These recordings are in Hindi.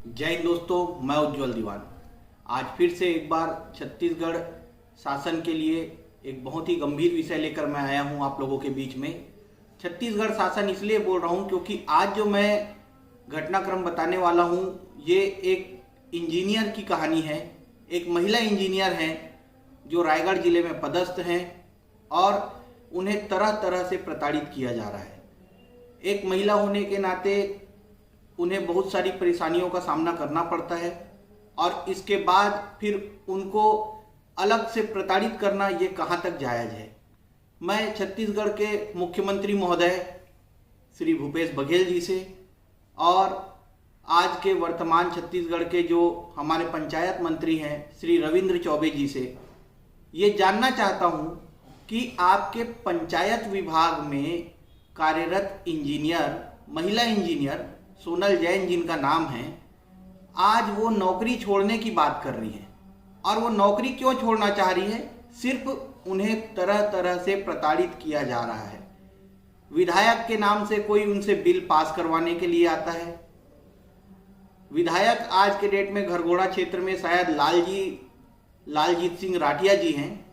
जय हिंद दोस्तों, मैं उज्जवल दीवान। आज फिर से एक बार छत्तीसगढ़ शासन के लिए एक बहुत ही गंभीर विषय लेकर मैं आया हूं आप लोगों के बीच में। छत्तीसगढ़ शासन इसलिए बोल रहा हूं क्योंकि आज जो मैं घटनाक्रम बताने वाला हूं ये एक इंजीनियर की कहानी है। एक महिला इंजीनियर हैं जो रायगढ़ जिले में पदस्थ हैं और उन्हें तरह तरह से प्रताड़ित किया जा रहा है। एक महिला होने के नाते उन्हें बहुत सारी परेशानियों का सामना करना पड़ता है और इसके बाद फिर उनको अलग से प्रताड़ित करना ये कहाँ तक जायज़ है। मैं छत्तीसगढ़ के मुख्यमंत्री महोदय श्री भूपेश बघेल जी से और आज के वर्तमान छत्तीसगढ़ के जो हमारे पंचायत मंत्री हैं श्री रविंद्र चौबे जी से ये जानना चाहता हूँ कि आपके पंचायत विभाग में कार्यरत इंजीनियर, महिला इंजीनियर सोनल जैन जिनका नाम है, आज वो नौकरी छोड़ने की बात कर रही है। और वो नौकरी क्यों छोड़ना चाह रही है? सिर्फ उन्हें तरह तरह से प्रताड़ित किया जा रहा है। विधायक के नाम से कोई उनसे बिल पास करवाने के लिए आता है। विधायक आज के डेट में घरघोड़ा क्षेत्र में शायद लालजीत सिंह राठिया जी हैं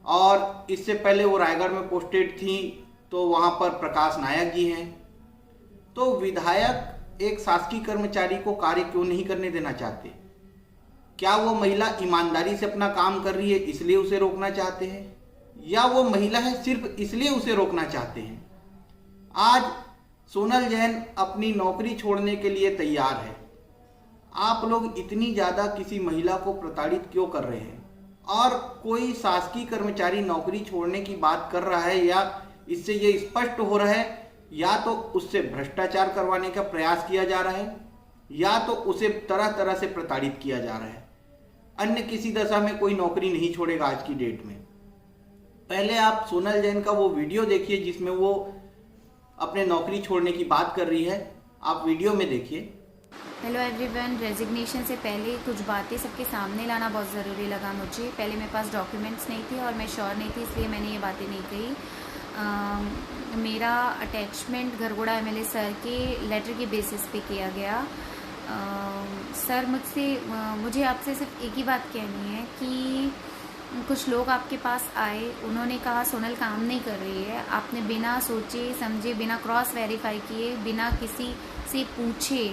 और इससे पहले वो रायगढ़ में पोस्टेड थी तो वहाँ पर प्रकाश नायक जी हैं। तो विधायक एक शासकीय कर्मचारी को कार्य क्यों नहीं करने देना चाहते? क्या वो महिला ईमानदारी से अपना काम कर रही है इसलिए उसे रोकना चाहते हैं, या वो महिला है सिर्फ इसलिए उसे रोकना चाहते हैं? आज सोनल जैन अपनी नौकरी छोड़ने के लिए तैयार है। आप लोग इतनी ज़्यादा किसी महिला को प्रताड़ित क्यों कर रहे हैं? और कोई शासकीय कर्मचारी नौकरी छोड़ने की बात कर रहा है या इससे ये स्पष्ट हो रहा है या तो उससे भ्रष्टाचार करवाने का प्रयास किया जा रहा है या तो उसे तरह तरह से प्रताड़ित किया जा रहा है। अन्य किसी दशा में कोई नौकरी नहीं छोड़ेगा आज की डेट में। पहले आप सोनल जैन का वो वीडियो देखिए जिसमें वो अपने नौकरी छोड़ने की बात कर रही है। आप वीडियो में देखिए। हेलो एवरीवन, रेजिग्नेशन से पहले कुछ बातें सबके सामने लाना बहुत ज़रूरी लगा मुझे। पहले मेरे पास डॉक्यूमेंट्स नहीं थे और मैं श्योर नहीं थी, इसलिए मैंने ये बातें नहीं कही। मेरा अटैचमेंट घरघोड़ा एमएलए सर के लेटर के बेसिस पे किया गया। सर मुझे आपसे सिर्फ एक ही बात कहनी है कि कुछ लोग आपके पास आए, उन्होंने कहा सोनल काम नहीं कर रही है। आपने बिना सोचे समझे, बिना क्रॉस वेरीफाई किए, बिना किसी से पूछे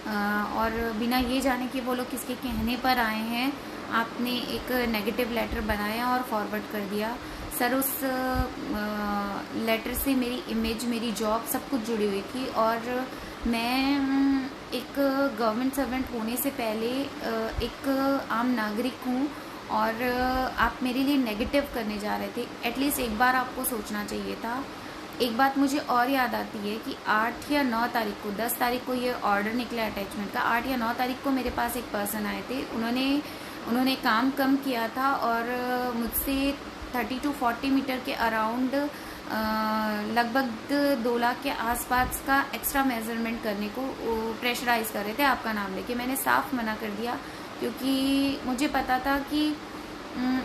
और बिना ये जाने कि वो लोग किसके कहने पर आए हैं, आपने एक नेगेटिव लेटर बनाया और फॉरवर्ड कर दिया। सर, उस लेटर से मेरी इमेज, मेरी जॉब सब कुछ जुड़ी हुई थी और मैं एक गवर्नमेंट सर्वेंट होने से पहले एक आम नागरिक हूँ और आप मेरे लिए नेगेटिव करने जा रहे थे। एटलीस्ट एक बार आपको सोचना चाहिए था। एक बात मुझे और याद आती है कि 8 या 9 तारीख को, 10 तारीख को ये ऑर्डर निकला अटैचमेंट का। 8 या 9 तारीख को मेरे पास एक पर्सन आए थे। उन्होंने काम कम किया था और मुझसे 30 to 40 मीटर के अराउंड लगभग 2 लाख के आसपास का एक्स्ट्रा मेजरमेंट करने को प्रेशराइज कर रहे थे आपका नाम लेके। मैंने साफ मना कर दिया क्योंकि मुझे पता था कि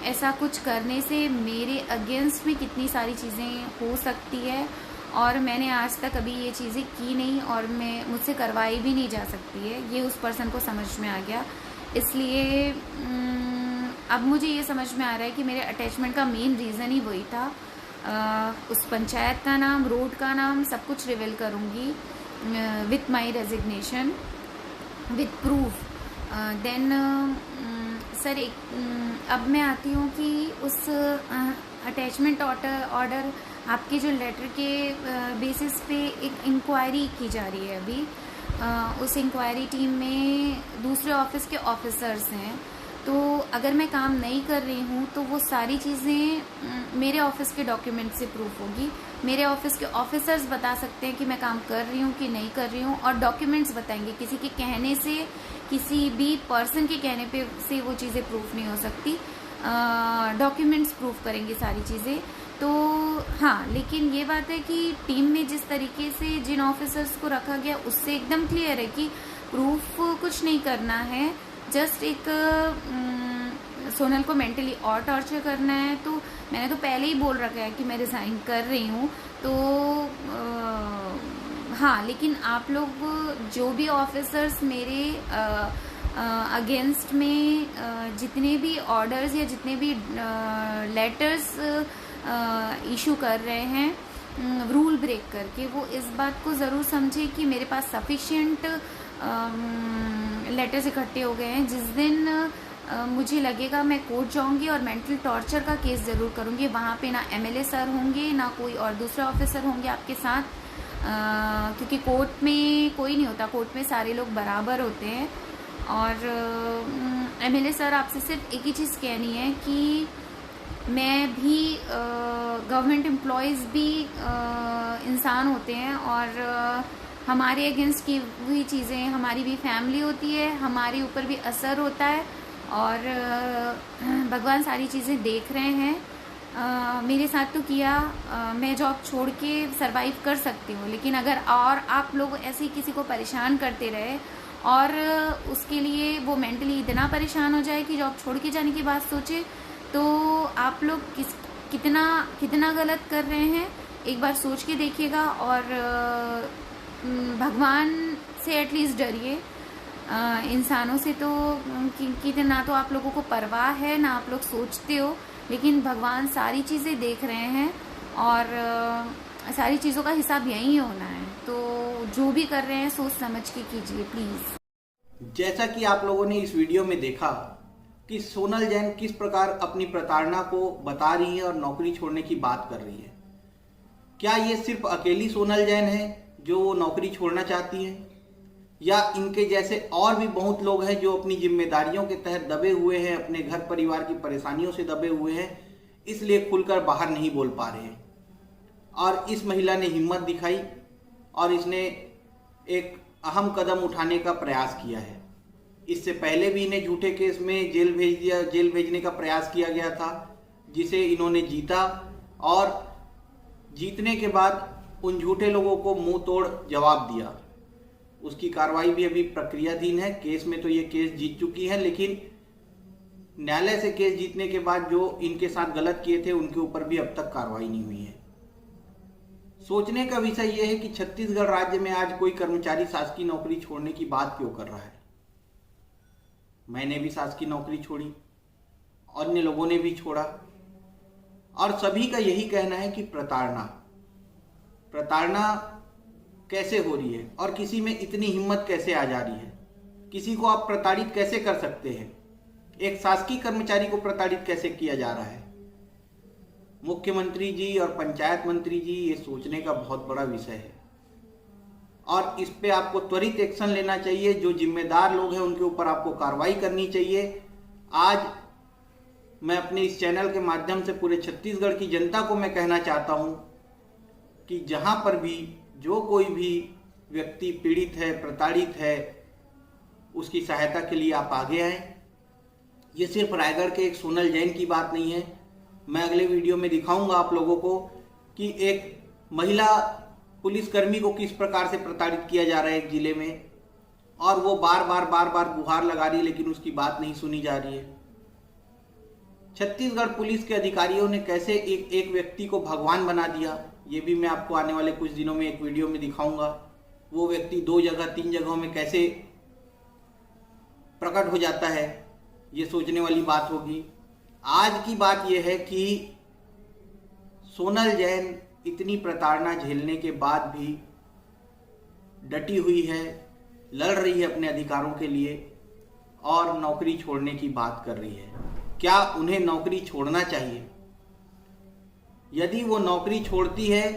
ऐसा कुछ करने से मेरे अगेंस्ट में कितनी सारी चीज़ें हो सकती है और मैंने आज तक अभी ये चीज़ें की नहीं और मुझसे करवाई भी नहीं जा सकती है। ये उस पर्सन को समझ में आ गया। इसलिए अब मुझे ये समझ में आ रहा है कि मेरे अटैचमेंट का मेन रीज़न ही वही था। उस पंचायत का नाम, रोड का नाम, सब कुछ रिवील करूँगी with my resignation, with proof. Then sir, अब मैं आती हूँ कि उस अटैचमेंट ऑर्डर आपके जो लेटर के बेसिस पे एक इंक्वायरी की जा रही है अभी। उस इंक्वायरी टीम में दूसरे ऑफिस के ऑफिसर्स हैं। तो अगर मैं काम नहीं कर रही हूँ तो वो सारी चीज़ें मेरे ऑफिस के डॉक्यूमेंट से प्रूफ होगी। मेरे ऑफिस के ऑफिसर्स बता सकते हैं कि मैं काम कर रही हूँ कि नहीं कर रही हूँ और डॉक्यूमेंट्स बताएंगे। किसी के कहने से, किसी भी पर्सन के कहने पे से वो चीज़ें प्रूफ नहीं हो सकती। डॉक्यूमेंट्स प्रूफ करेंगे सारी चीज़ें। तो हाँ, लेकिन ये बात है कि टीम में जिस तरीके से जिन ऑफिसर्स को रखा गया उससे एकदम क्लियर है कि प्रूफ कुछ नहीं करना है, जस्ट एक सोनल को मेंटली और टॉर्चर करना है। तो मैंने तो पहले ही बोल रखा है कि मैं रिज़ाइन कर रही हूँ। तो हाँ, लेकिन आप लोग जो भी ऑफिसर्स मेरे अगेंस्ट में जितने भी ऑर्डर्स या जितने भी लेटर्स इशू कर रहे हैं रूल ब्रेक करके, वो इस बात को ज़रूर समझे कि मेरे पास सफिशिएंट लेटर्स इकट्ठे हो गए हैं। जिस दिन मुझे लगेगा मैं कोर्ट जाऊंगी और मेंटल टॉर्चर का केस ज़रूर करूंगी। वहाँ पे ना एमएलए सर होंगे, ना कोई और दूसरा ऑफिसर होंगे आपके साथ, क्योंकि कोर्ट में कोई नहीं होता, कोर्ट में सारे लोग बराबर होते हैं। और एमएलए सर, आपसे सिर्फ एक ही चीज़ कहनी है कि मैं भी गवर्नमेंट एम्प्लॉयज़ भी इंसान होते हैं और हमारे अगेंस्ट की हुई चीज़ें, हमारी भी फैमिली होती है, हमारे ऊपर भी असर होता है और भगवान सारी चीज़ें देख रहे हैं। मेरे साथ तो किया, मैं जॉब छोड़ के सरवाइव कर सकती हूँ, लेकिन अगर और आप लोग ऐसे ही किसी को परेशान करते रहे और उसके लिए वो मेंटली इतना परेशान हो जाए कि जॉब छोड़ के जाने की बात सोचे, तो आप लोग कितना गलत कर रहे हैं एक बार सोच के देखिएगा। और भगवान से एटलीस्ट डरिए। इंसानों से तो कितना तो आप लोगों को परवाह है ना, आप लोग सोचते हो, लेकिन भगवान सारी चीज़ें देख रहे हैं और सारी चीज़ों का हिसाब यहीं होना है। तो जो भी कर रहे हैं सोच समझ के कीजिए प्लीज़। जैसा कि आप लोगों ने इस वीडियो में देखा कि सोनल जैन किस प्रकार अपनी प्रताड़ना को बता रही है और नौकरी छोड़ने की बात कर रही है। क्या ये सिर्फ अकेली सोनल जैन है जो वो नौकरी छोड़ना चाहती है, या इनके जैसे और भी बहुत लोग हैं जो अपनी जिम्मेदारियों के तहत दबे हुए हैं, अपने घर परिवार की परेशानियों से दबे हुए हैं, इसलिए खुलकर बाहर नहीं बोल पा रहे हैं। और इस महिला ने हिम्मत दिखाई और इसने एक अहम कदम उठाने का प्रयास किया है। इससे पहले भी इन्हें झूठे केस में जेल भेजने का प्रयास किया गया था, जिसे इन्होंने जीता और जीतने के बाद उन झूठे लोगों को मुंह तोड़ जवाब दिया। उसकी कार्रवाई भी अभी प्रक्रियाधीन है। केस में तो ये केस जीत चुकी है, लेकिन न्यायालय से केस जीतने के बाद जो इनके साथ गलत किए थे उनके ऊपर भी अब तक कार्रवाई नहीं हुई है। सोचने का विषय यह है कि छत्तीसगढ़ राज्य में आज कोई कर्मचारी शासकीय नौकरी छोड़ने की बात क्यों कर रहा है। मैंने भी शासकीय नौकरी छोड़ी, अन्य लोगों ने भी छोड़ा, और सभी का यही कहना है कि प्रताड़ना कैसे हो रही है और किसी में इतनी हिम्मत कैसे आ जा रही है। किसी को आप प्रताड़ित कैसे कर सकते हैं, एक शासकीय कर्मचारी को प्रताड़ित कैसे किया जा रहा है। मुख्यमंत्री जी और पंचायत मंत्री जी, ये सोचने का बहुत बड़ा विषय है और इस पे आपको त्वरित एक्शन लेना चाहिए। जो जिम्मेदार लोग हैं उनके ऊपर आपको कार्रवाई करनी चाहिए। आज मैं अपने इस चैनल के माध्यम से पूरे छत्तीसगढ़ की जनता को मैं कहना चाहता हूं कि जहां पर भी जो कोई भी व्यक्ति पीड़ित है, प्रताड़ित है, उसकी सहायता के लिए आप आगे आएं। ये सिर्फ रायगढ़ के एक सोनल जैन की बात नहीं है। मैं अगले वीडियो में दिखाऊंगा आप लोगों को कि एक महिला पुलिसकर्मी को किस प्रकार से प्रताड़ित किया जा रहा है एक जिले में, और वो बार बार गुहार लगा रही है, लेकिन उसकी बात नहीं सुनी जा रही है। छत्तीसगढ़ पुलिस के अधिकारियों ने कैसे एक व्यक्ति को भगवान बना दिया, ये भी मैं आपको आने वाले कुछ दिनों में एक वीडियो में दिखाऊंगा। वो व्यक्ति 2 जगह 3 जगहों में कैसे प्रकट हो जाता है, ये सोचने वाली बात होगी। आज की बात यह है कि सोनल जैन इतनी प्रताड़ना झेलने के बाद भी डटी हुई है, लड़ रही है अपने अधिकारों के लिए और नौकरी छोड़ने की बात कर रही है। क्या उन्हें नौकरी छोड़ना चाहिए? यदि वो नौकरी छोड़ती है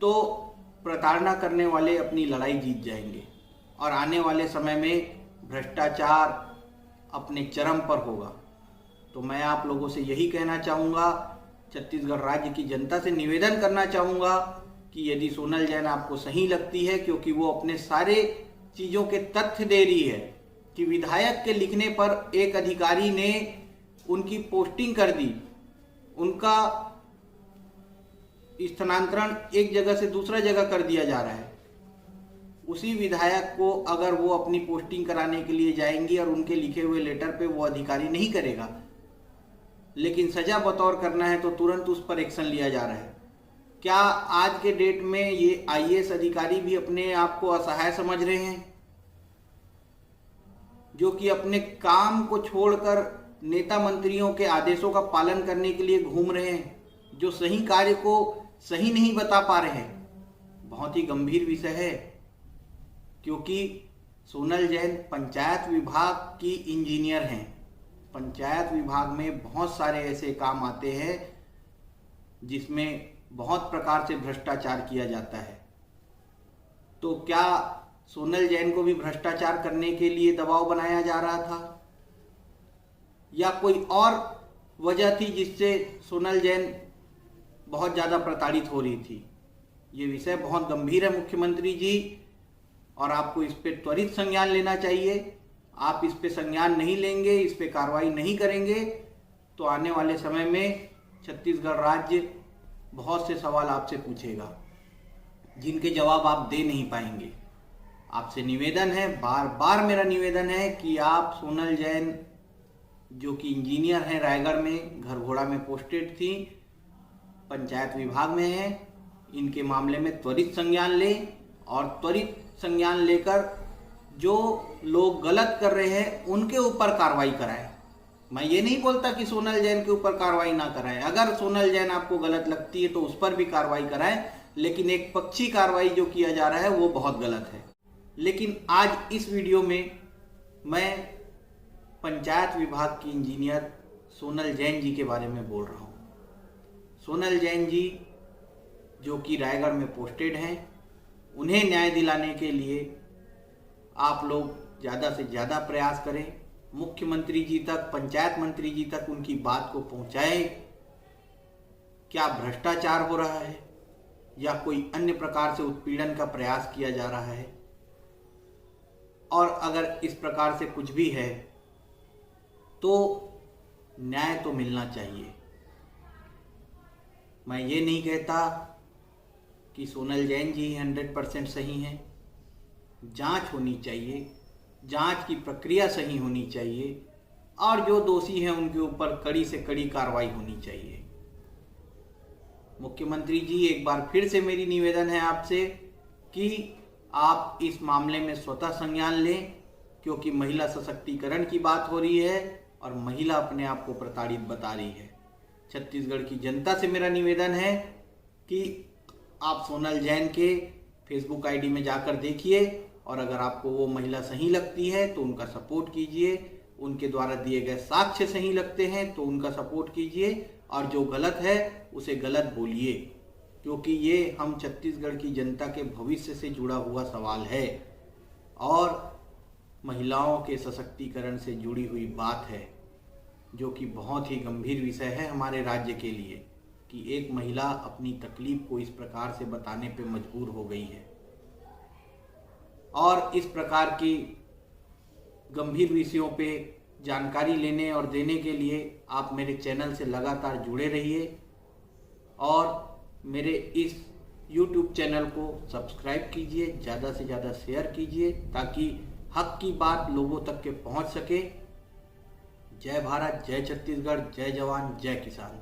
तो प्रताड़ना करने वाले अपनी लड़ाई जीत जाएंगे और आने वाले समय में भ्रष्टाचार अपने चरम पर होगा। तो मैं आप लोगों से यही कहना चाहूँगा, छत्तीसगढ़ राज्य की जनता से निवेदन करना चाहूँगा कि यदि सोनल जैन आपको सही लगती है, क्योंकि वो अपने सारे चीज़ों के तथ्य दे रही है कि विधायक के लिखने पर एक अधिकारी ने उनकी पोस्टिंग कर दी, उनका स्थानांतरण एक जगह से दूसरा जगह कर दिया जा रहा है। उसी विधायक को अगर वो अपनी पोस्टिंग कराने के लिए जाएंगी और उनके लिखे हुए लेटर पे वो अधिकारी नहीं करेगा, लेकिन सजा बतौर करना है तो तुरंत उस पर एक्शन लिया जा रहा है। क्या आज के डेट में ये आईएएस अधिकारी भी अपने आप को असहाय समझ रहे हैं, जो कि अपने काम को छोड़कर नेता मंत्रियों के आदेशों का पालन करने के लिए घूम रहे हैं, जो सही कार्य को सही नहीं बता पा रहे हैं? बहुत ही गंभीर विषय है, क्योंकि सोनल जैन पंचायत विभाग की इंजीनियर हैं। पंचायत विभाग में बहुत सारे ऐसे काम आते हैं जिसमें बहुत प्रकार से भ्रष्टाचार किया जाता है। तो क्या सोनल जैन को भी भ्रष्टाचार करने के लिए दबाव बनाया जा रहा था, या कोई और वजह थी जिससे सोनल जैन बहुत ज़्यादा प्रताड़ित हो रही थी? ये विषय बहुत गंभीर है मुख्यमंत्री जी, और आपको इस पे त्वरित संज्ञान लेना चाहिए। आप इस पे संज्ञान नहीं लेंगे, इस पे कार्रवाई नहीं करेंगे, तो आने वाले समय में छत्तीसगढ़ राज्य बहुत से सवाल आपसे पूछेगा, जिनके जवाब आप दे नहीं पाएंगे। आपसे निवेदन है, बार बार मेरा निवेदन है कि आप सोनल जैन, जो कि इंजीनियर हैं, रायगढ़ में घरघोड़ा में पोस्टेड थी, पंचायत विभाग में हैं, इनके मामले में त्वरित संज्ञान लें, और त्वरित संज्ञान लेकर जो लोग गलत कर रहे हैं उनके ऊपर कार्रवाई कराएं। मैं ये नहीं बोलता कि सोनल जैन के ऊपर कार्रवाई ना कराएं। अगर सोनल जैन आपको गलत लगती है तो उस पर भी कार्रवाई कराएं, लेकिन एक पक्षी कार्रवाई जो किया जा रहा है वो बहुत गलत है। लेकिन आज इस वीडियो में मैं पंचायत विभाग की इंजीनियर सोनल जैन जी के बारे में बोल रहा हूँ। सोनल जैन जी जो कि रायगढ़ में पोस्टेड हैं, उन्हें न्याय दिलाने के लिए आप लोग ज़्यादा से ज़्यादा प्रयास करें। मुख्यमंत्री जी तक, पंचायत मंत्री जी तक उनकी बात को पहुंचाएं। क्या भ्रष्टाचार हो रहा है या कोई अन्य प्रकार से उत्पीड़न का प्रयास किया जा रहा है? और अगर इस प्रकार से कुछ भी है तो न्याय तो मिलना चाहिए। मैं ये नहीं कहता कि सोनल जैन जी 100% सही हैं। जांच होनी चाहिए, जांच की प्रक्रिया सही होनी चाहिए, और जो दोषी हैं उनके ऊपर कड़ी से कड़ी कार्रवाई होनी चाहिए। मुख्यमंत्री जी, एक बार फिर से मेरी निवेदन है आपसे कि आप इस मामले में स्वतः संज्ञान लें, क्योंकि महिला सशक्तिकरण की बात हो रही है और महिला अपने आप को प्रताड़ित बता रही है। छत्तीसगढ़ की जनता से मेरा निवेदन है कि आप सोनल जैन के फेसबुक आईडी में जाकर देखिए, और अगर आपको वो महिला सही लगती है तो उनका सपोर्ट कीजिए, उनके द्वारा दिए गए साक्ष्य सही लगते हैं तो उनका सपोर्ट कीजिए, और जो गलत है उसे गलत बोलिए, क्योंकि ये हम छत्तीसगढ़ की जनता के भविष्य से जुड़ा हुआ सवाल है और महिलाओं के सशक्तिकरण से जुड़ी हुई बात है, जो कि बहुत ही गंभीर विषय है हमारे राज्य के लिए, कि एक महिला अपनी तकलीफ को इस प्रकार से बताने पे मजबूर हो गई है। और इस प्रकार की गंभीर विषयों पे जानकारी लेने और देने के लिए आप मेरे चैनल से लगातार जुड़े रहिए, और मेरे इस YouTube चैनल को सब्सक्राइब कीजिए, ज़्यादा से ज़्यादा शेयर कीजिए, ताकि हक की बात लोगों तक के पहुंच सके। जय भारत, जय छत्तीसगढ़, जय जवान, जय किसान।